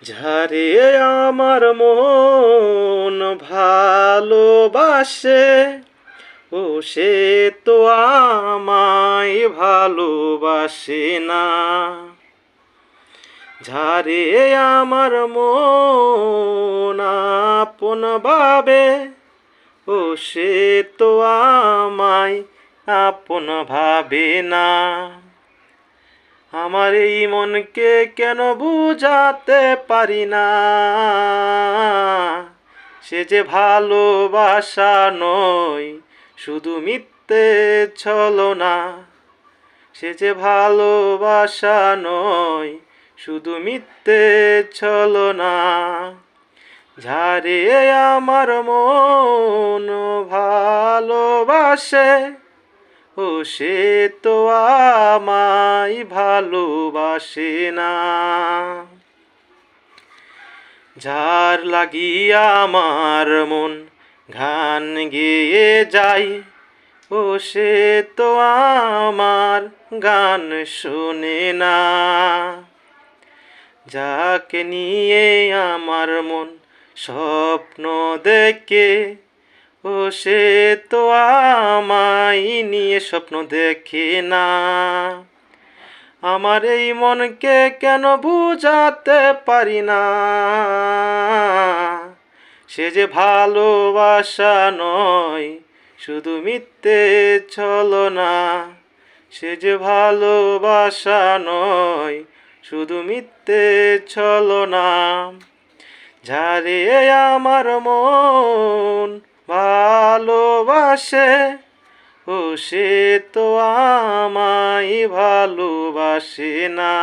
যারে আমার মন ভালোবাসে, ও সে তো আমায় ভালোবাসে না। যারে আমার মন আপন ভাবে, ও সে তো আমায় আপন ভাবে না। আমার এই মনকে কেন বুঝাতে পারি না, সে যে ভালোবাসা নয় শুধু মিথ্যে ছলনা। সে যে ভালোবাসা নয় শুধু মিথ্যে ছলনা। যারে আমার মন ভালোবাসে, ও সে তো আমায় ভালোবাসে না। যার লাগিয়া আমার মন গান গেয়ে যায়, ও সে তো আমার গান শোনে না। যাকে নিয়ে আমার মন স্বপ্ন দেখে, ও সে তো আমায় নিয়ে স্বপ্ন দেখে না। আমার এই মনকে কেন বুঝাতে পারি না, সে যে ভালোবাসা নয় শুধু মিথ্যে ছলনা। সে যে ভালোবাসা নয় শুধু মিথ্যে ছলনা। যারে আমার মন ভালোবাসে, ও সে তো আমায় ভালোবাসে না।